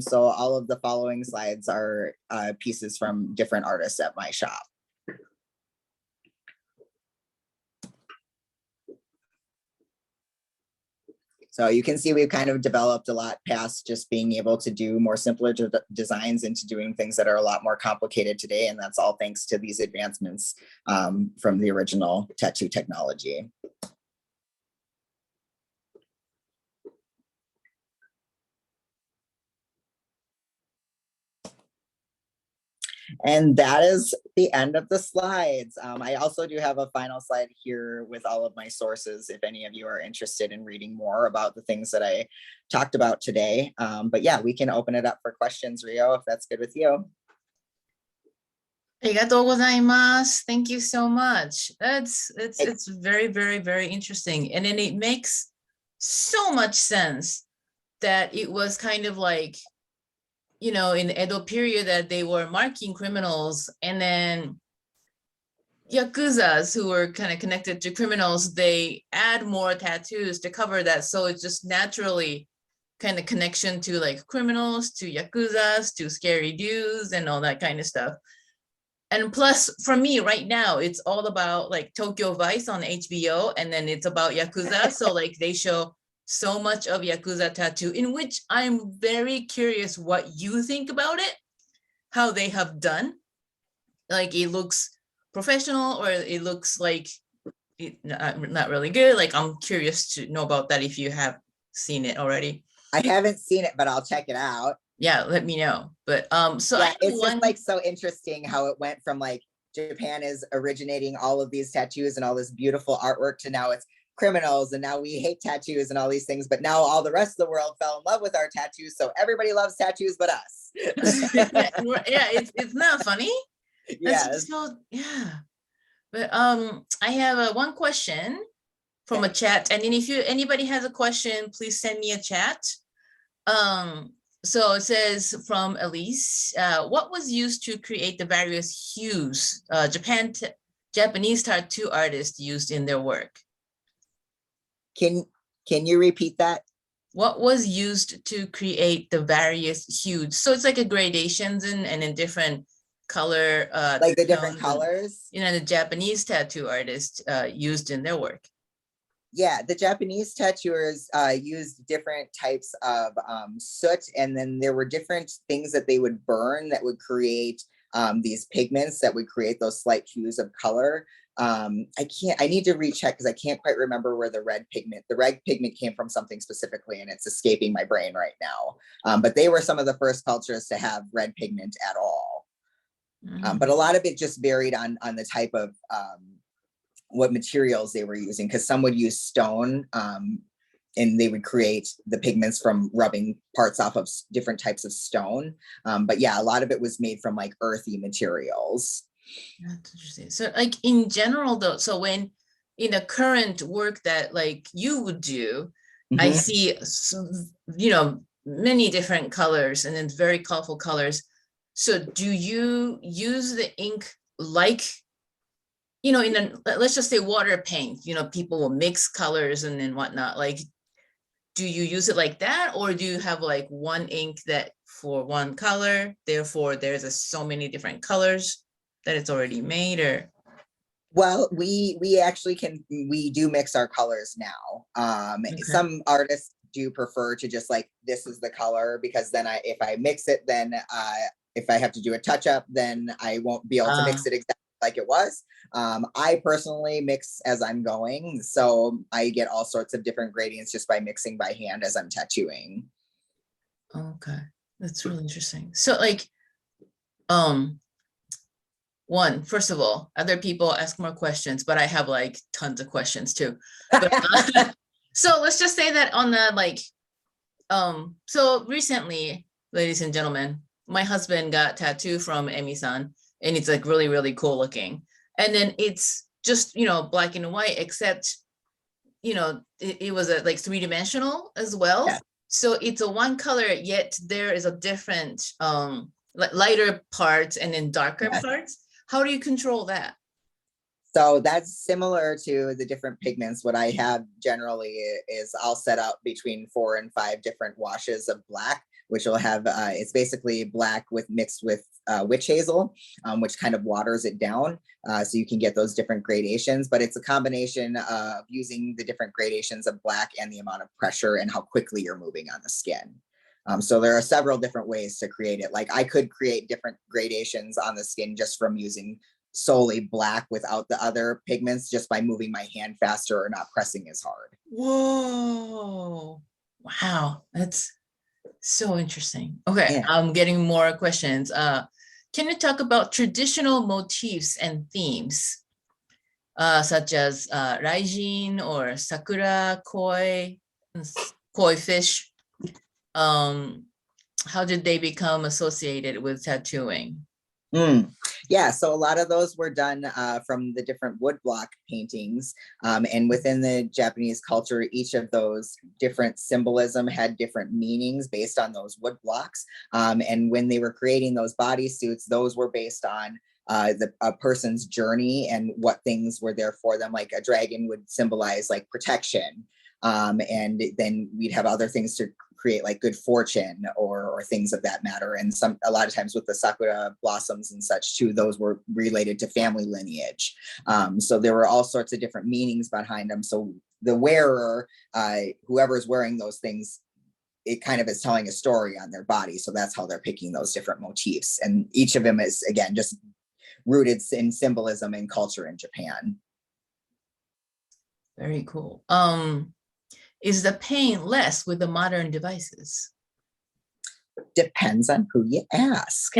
So all of the following slides are pieces from different artists at my shop. So you can see we've kind of developed a lot past just being able to do more simpler designs into doing things that are a lot more complicated today. And that's all thanks to these advancements from the original tattoo technology. And that is the end of the slides. I also do have a final slide here with all of my sources if any of you are interested in reading more about the things that I talked about today. But yeah, we can open it up for questions, Rio, if that's good with you. ありがとうございます. Thank you so much. It's very, very, very interesting. And then it makes so much sense that it was kind of like, you know, in the Edo period that they were marking criminals, and then Yakuzas who were kind of connected to criminals, they add more tattoos to cover that. So it's just naturally kind of connection to like criminals, to Yakuzas, to scary dudes and all that kind of stuff. And plus for me right now, it's all about like Tokyo Vice on HBO, and then it's about Yakuza. So like they show so much of Yakuza tattoo, in which I'm very curious what you think about it, how they have done. Like it looks professional, or it looks like not really good. Like I'm curious to know about that if you have seen it already. I haven't seen it, but I'll check it out. Yeah, let me know. But so yeah, it's just like so interesting how it went from like Japan is originating all of these tattoos and all this beautiful artwork to now it's criminals, and now we hate tattoos and all these things, but now all the rest of the world fell in love with our tattoos, so everybody loves tattoos but us. yeah, it's not funny. Yes. So, yeah. But I have one question from a chat, and then if anybody has a question, please send me a chat. So it says from Elise, what was used to create the various hues Japanese tattoo artists used in their work? Can you repeat that? What was used to create the various hues? So it's like a gradations and in different color. Like the different colors? You know, the Japanese tattoo artists used in their work. Yeah, the Japanese tattooers used different types of soot, and then there were different things that they would burn that would create these pigments that would create those slight hues of color. I need to recheck because I can't quite remember where the red pigment came from something specifically, and it's escaping my brain right now. But they were some of the first cultures to have red pigment at all. But a lot of it just varied on the type of what materials they were using, because some would use stone and they would create the pigments from rubbing parts off of different types of stone. But yeah, a lot of it was made from like earthy materials. That's interesting. So like in general though, so when in a current work that like you would do, I see, you know, many different colors and then very colorful colors. So do you use the ink like, you know, let's just say water paint, you know, people will mix colors and then whatnot. Like, do you use it like that? Or do you have like one ink that for one color, therefore there's so many different colors that it's already made? Or well, we actually we do mix our colors now. Okay. Some artists do prefer to just like, this is the color, because then if I mix it, then if I have to do a touch up, then I won't be able to mix it exactly like it was. I personally mix as I'm going, so I get all sorts of different gradients just by mixing by hand as I'm tattooing. Okay, that's really interesting. So like, first of all, other people ask more questions, but I have like tons of questions too. But, so let's just say that on the like, so recently, ladies and gentlemen, my husband got tattooed from Emi-san, and it's like really, really cool looking. And then it's just, black and white, except, it was a, like 3-dimensional as well. Yeah. So it's a one color, yet there is a different, lighter parts and then darker parts. How do you control that? So that's similar to the different pigments. What I have generally is I'll set out between 4 and 5 different washes of black, which will have, it's basically black mixed with witch hazel, which kind of waters it down. So you can get those different gradations, but it's a combination of using the different gradations of black and the amount of pressure and how quickly you're moving on the skin. So there are several different ways to create it. Like I could create different gradations on the skin just from using solely black without the other pigments, just by moving my hand faster or not pressing as hard. Whoa. Wow. That's so interesting. Okay. Yeah. I'm getting more questions. Can you talk about traditional motifs and themes, such as Raijin or Sakura, koi fish? How did they become associated with tattooing? Yeah, so a lot of those were done from the different woodblock paintings. And within the Japanese culture, each of those different symbolism had different meanings based on those wood blocks. And when they were creating those bodysuits, those were based on a person's journey and what things were there for them. Like a dragon would symbolize like protection. And then we'd have other things to create like good fortune or things of that matter. And a lot of times with the sakura blossoms and such too, those were related to family lineage. So there were all sorts of different meanings behind them. So the wearer, whoever's wearing those things, it kind of is telling a story on their body. So that's how they're picking those different motifs. And each of them is, again, just rooted in symbolism and culture in Japan. Very cool. Is the pain less with the modern devices? Depends on who you ask.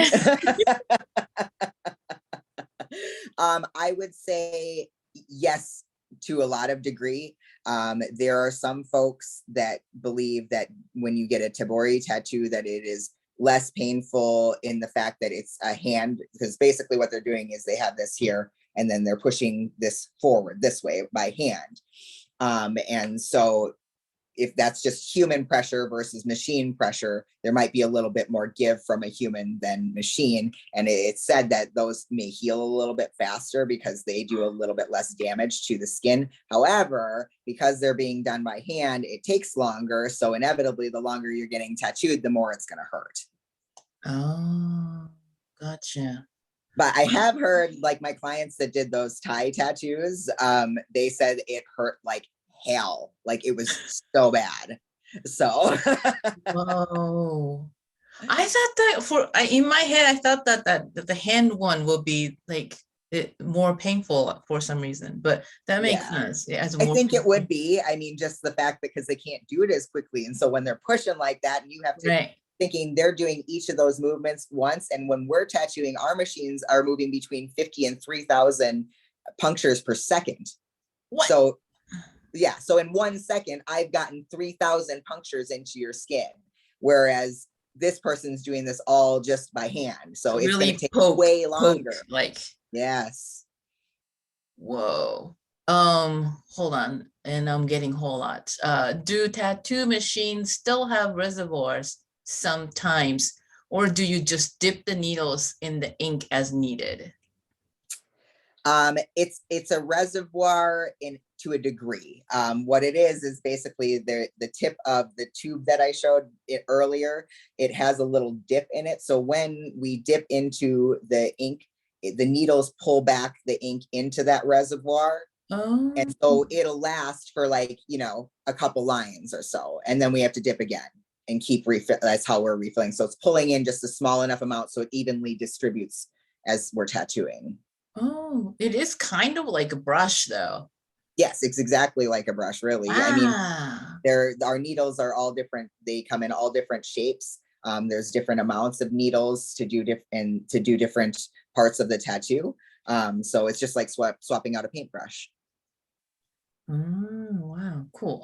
I would say yes, to a lot of degree. There are some folks that believe that when you get a tabori tattoo, that it is less painful in the fact that it's a hand, because basically what they're doing is they have this here and then they're pushing this forward this way by hand. And so if that's just human pressure versus machine pressure, there might be a little bit more give from a human than machine. And it's said that those may heal a little bit faster because they do a little bit less damage to the skin. However, because they're being done by hand, it takes longer. So inevitably, the longer you're getting tattooed, the more it's going to hurt. Oh, gotcha. But I have heard, like my clients that did those Thai tattoos, they said it hurt like hell, like it was so bad. So whoa, I thought that in my head I thought that the hand one will be like more painful for some reason, but that makes sense. Yeah, I think it would be. I mean, just the fact because they can't do it as quickly, and so when they're pushing like that, and you have to thinking they're doing each of those movements once, and when we're tattooing, our machines are moving between 50 and 3,000 punctures per second. What? So yeah, so in 1 second, I've gotten 3,000 punctures into your skin, whereas this person's doing this all just by hand. So it's really going to take way longer. Yes. Whoa. Hold on, and I'm getting a whole lot. Do tattoo machines still have reservoirs sometimes, or do you just dip the needles in the ink as needed? It's a reservoir to a degree. What it is basically the tip of the tube that I showed it earlier. It has a little dip in it. So when we dip into the ink, the needles pull back the ink into that reservoir. Oh, And so it'll last for like, a couple lines or so. And then we have to dip again and keep refill. That's how we're refilling. So it's pulling in just a small enough amount so it evenly distributes as we're tattooing. oh, it is kind of like a brush though. Yes, it's exactly like a brush, really. I mean, Wow. our needles are all different. They come in all different shapes. There's different amounts of needles to do different parts of the tattoo. So it's just like swapping out a paintbrush. Wow, cool.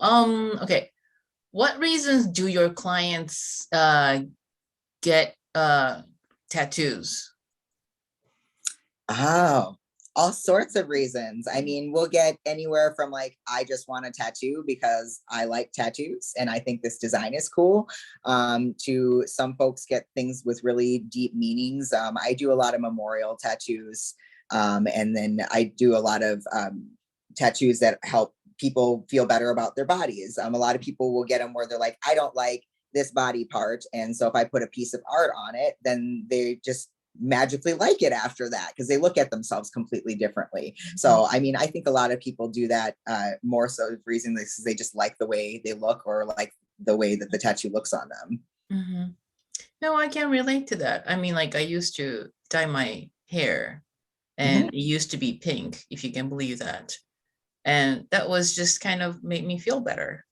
Okay. What reasons do your clients get tattoos? Oh, all sorts of reasons. I mean, we'll get anywhere from like, I just want a tattoo because I like tattoos and I think this design is cool, to some folks get things with really deep meanings. I do a lot of memorial tattoos, and then I do a lot of tattoos that help people feel better about their bodies. A lot of people will get them where they're like, I don't like this body part. And so if I put a piece of art on it, then they just magically like it after that because they look at themselves completely differently. So I mean, I think a lot of people do that more so the reason is they just like the way they look or like the way that the tattoo looks on them. Mm-hmm. No, I can relate to that. I mean, like I used to dye my hair and it used to be pink, if you can believe that. And that was just kind of made me feel better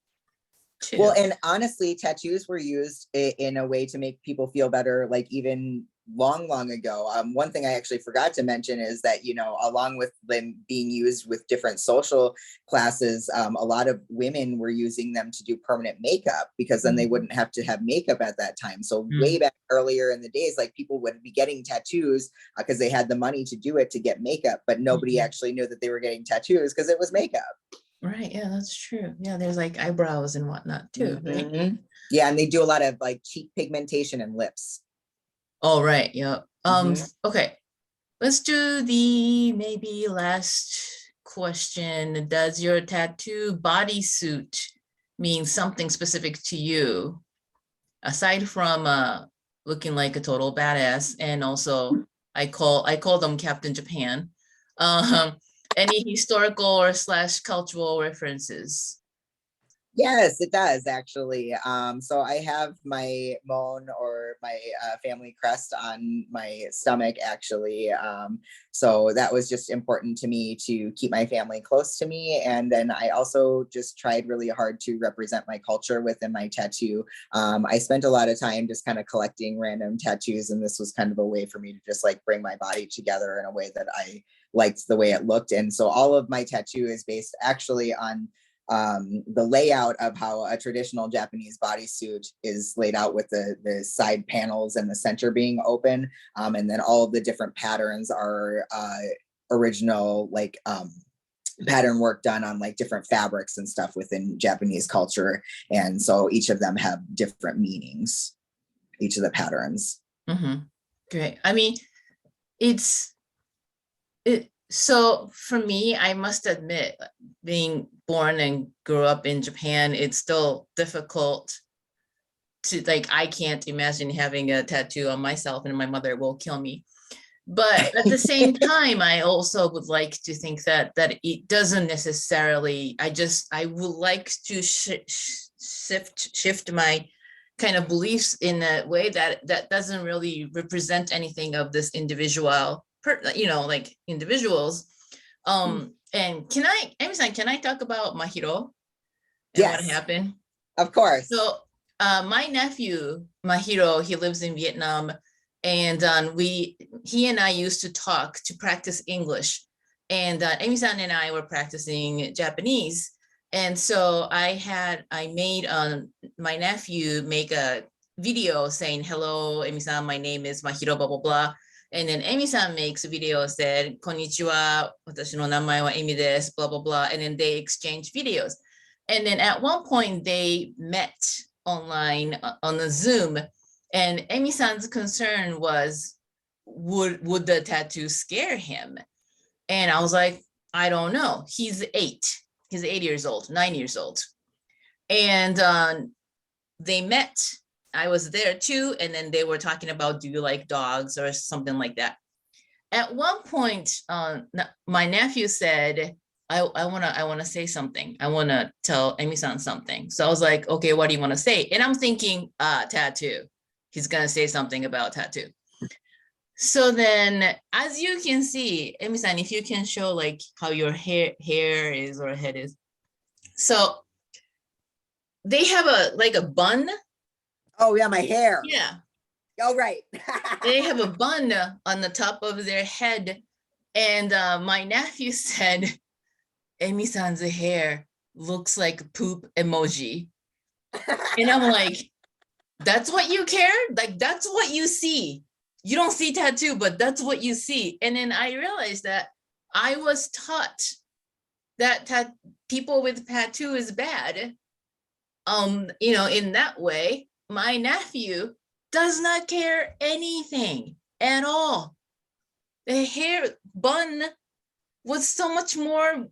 Well, too. and honestly, tattoos were used in a way to make people feel better, like even long ago. One thing I actually forgot to mention is that, along with them being used with different social classes, a lot of women were using them to do permanent makeup because then they wouldn't have to have makeup at that time. So way back earlier in the days, like people would be getting tattoos because they had the money to do it to get makeup, but nobody actually knew that they were getting tattoos because it was makeup. Right. Yeah, that's true. Yeah, there's like eyebrows and whatnot too, right? Yeah, and they do a lot of like cheek pigmentation and lips. Oh, right. Yeah. Mhm. Okay. Let's do the maybe last question. Does your tattoo bodysuit mean something specific to you aside from looking like a total badass? And also, I call them Captain Japan. Um, any historical or slash cultural references? Yes, it does actually. So I have my Mon or my family crest on my stomach actually. So that was just important to me to keep my family close to me. And then I also just tried really hard to represent my culture within my tattoo. I spent a lot of time just kind of collecting random tattoos, and this was kind of a way for me to just like bring my body together in a way that I liked the way it looked. And so all of my tattoo is based actually on the layout of how a traditional Japanese bodysuit is laid out with the side panels and the center being open. And then all of the different patterns are original, like pattern work done on like different fabrics and stuff within Japanese culture. And so each of them have different meanings, each of the patterns. Great. I mean, it's so for me, I must admit, being born and grew up in Japan, it's still difficult to like, I can't imagine having a tattoo on myself and my mother will kill me. But at the same time, I also would like to think that it doesn't necessarily, I would like to shift my kind of beliefs in a way that doesn't really represent anything of this individual, like individuals. And Amy-san, can I talk about Mahiro and what Yes, happened? of course. So my nephew Mahiro, he lives in Vietnam, and he and I used to talk to practice English, and Amy-san and I were practicing Japanese, and so I made my nephew make a video saying, "Hello, Amy-san, my name is Mahiro, blah blah blah." And then Amy-san makes a video said, "Konnichiwa, watashi no namae wa Amy desu, blah blah blah." And then they exchange videos. And then at one point they met online on the Zoom, and Amy-san's concern was, would the tattoo scare him? And I was like, I don't know. He's 8. He's 8 years old, 9 years old. And they met. I was there too. And then they were talking about, do you like dogs or something like that. At one point, my nephew said, I wanna say something. I wanna tell Amy-san something. So I was like, okay, what do you want to say? And I'm thinking, tattoo. He's gonna say something about tattoo. So then, as you can see, Emi-san, if you can show like how your hair is or head is. So they have a bun. Oh yeah, my hair. Yeah. Oh right. They have a bun on the top of their head. And my nephew said, Emi-san's hair looks like a poop emoji. And I'm like, that's what you care? Like, that's what you see. You don't see tattoo, but that's what you see. And then I realized that I was taught that people with tattoo is bad. In that way, my nephew does not care anything at all. The hair bun was so much more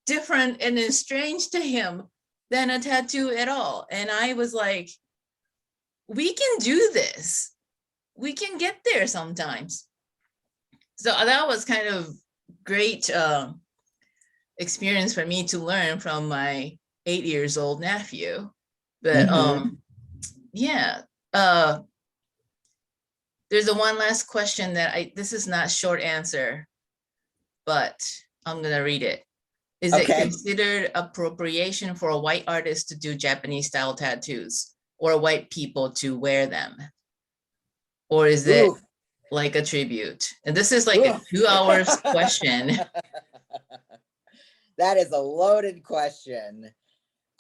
different and strange to him than a tattoo at all. And I was like, we can do this. We can get there sometimes. So that was kind of great experience for me to learn from my 8 years old nephew. But yeah, there's a one last question that this is not short answer, but I'm gonna read it. Is it considered appropriation for a white artist to do Japanese style tattoos or white people to wear them? Or is it like a tribute? And this is like a 2 hours question. That is a loaded question.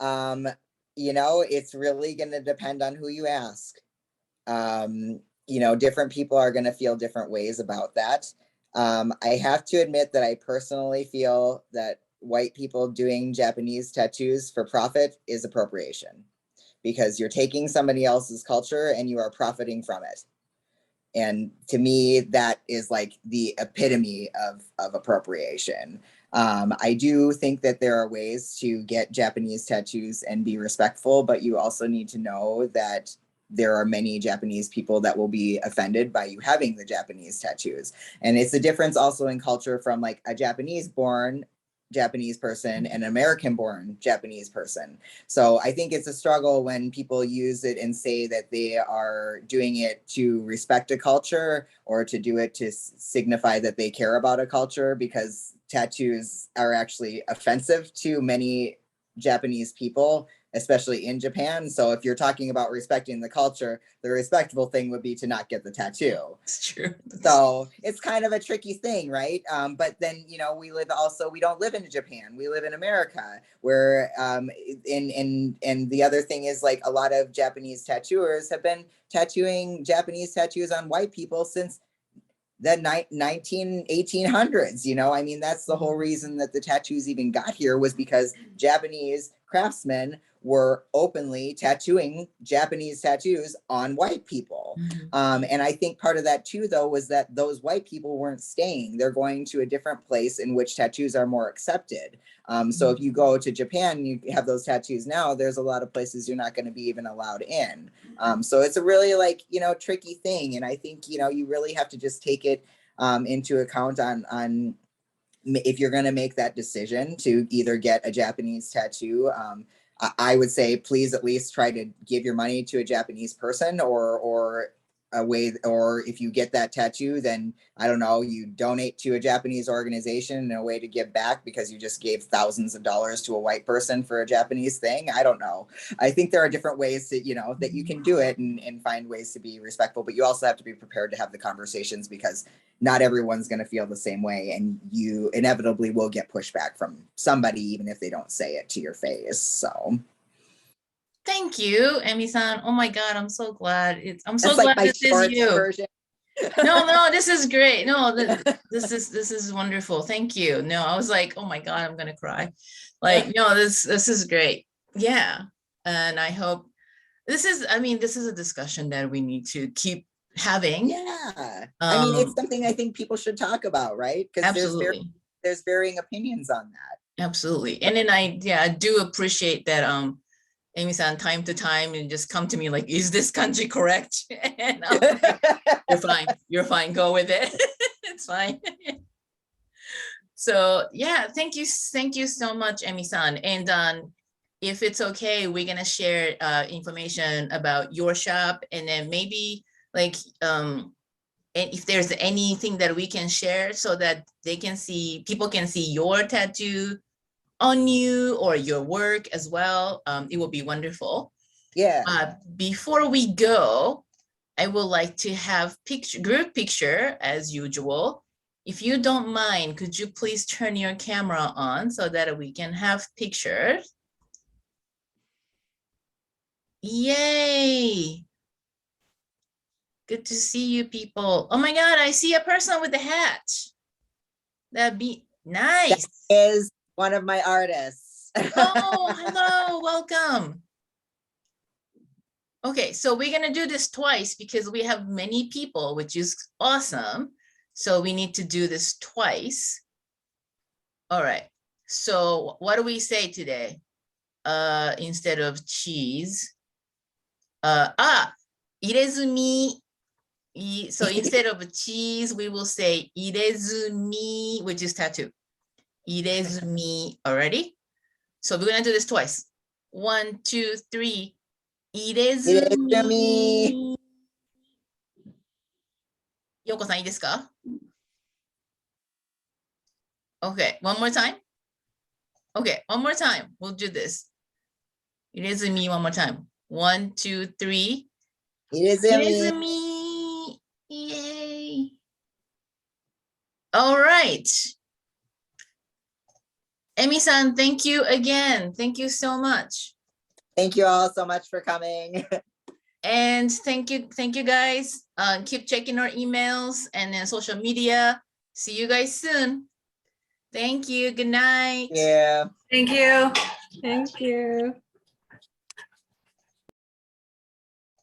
It's really going to depend on who you ask. Different people are going to feel different ways about that. I have to admit that I personally feel that white people doing Japanese tattoos for profit is appropriation, because you're taking somebody else's culture and you are profiting from it. And to me, that is like the epitome of appropriation. I do think that there are ways to get Japanese tattoos and be respectful, but you also need to know that there are many Japanese people that will be offended by you having the Japanese tattoos. And it's the difference also in culture from like a Japanese born Japanese person and an American born Japanese person. So I think it's a struggle when people use it and say that they are doing it to respect a culture or to do it to signify that they care about a culture, because tattoos are actually offensive to many Japanese people, especially in Japan. So if you're talking about respecting the culture, the respectable thing would be to not get the tattoo. It's true. So it's kind of a tricky thing, right? But then, we don't live in Japan. We live in America, where, and the other thing is, like, a lot of Japanese tattooers have been tattooing Japanese tattoos on white people since the 1800s. I mean, that's the whole reason that the tattoos even got here, was because Japanese craftsmen were openly tattooing Japanese tattoos on white people. And I think part of that too, though, was that those white people weren't staying. They're going to a different place in which tattoos are more accepted. So if you go to Japan, you have those tattoos now, there's a lot of places you're not going to be even allowed in. So it's a really tricky thing. And I think, you really have to just take it into account on if you're going to make that decision to either get a Japanese tattoo. I would say, please at least try to give your money to a Japanese person, or a way, or if you get that tattoo, then I don't know, you donate to a Japanese organization in a way to give back, because you just gave thousands of dollars to a white person for a Japanese thing. I don't know. I think there are different ways to, that you can do it and find ways to be respectful, but you also have to be prepared to have the conversations, because not everyone's going to feel the same way, and you inevitably will get pushback from somebody, even if they don't say it to your face. So thank you, Emi-san. Oh my God, I'm so glad. I'm so glad this is you. Version. No, this is great. No, this is wonderful. Thank you. No, I was like, oh my God, I'm gonna cry. Like, no, this is great. Yeah. And I hope this is a discussion that we need to keep having. Yeah. I mean, it's something I think people should talk about, right? Because there's varying opinions on that. Absolutely. And then I do appreciate that Amy-san time to time and just come to me like, is this country correct? And I'm like, you're fine, go with it. It's fine. So yeah, thank you so much, Emi-san. And if it's okay, we're gonna share information about your shop, and then maybe like and if there's anything that we can share so that they can see, people can see your tattoo on you or your work as well, it will be wonderful. Yeah. Before we go, I would like to have group picture as usual. If you don't mind, could you please turn your camera on so that we can have pictures? Yay! Good to see you people. Oh my God, I see a person with a hat. That'd be nice. That is one of my artists. Oh, hello, welcome. Okay, so we're gonna do this twice because we have many people, which is awesome. So we need to do this twice. All right, so what do we say today? Instead of cheese. Irezumi. So instead of cheese, we will say irezumi, which is tattoo. Irezumi already. So we're gonna do this twice. 1, 2, 3. Irezumi. Yoko-san, いいですか? Okay, one more time. Okay, one more time. We'll do this. Irezumi, one more time. 1, 2, 3. Irezumi. Yay. All right. Emi-san, thank you again. Thank you so much. Thank you all so much for coming. And thank you guys. Keep checking our emails and then social media. See you guys soon. Thank you. Good night. Yeah. Thank you. Thank you.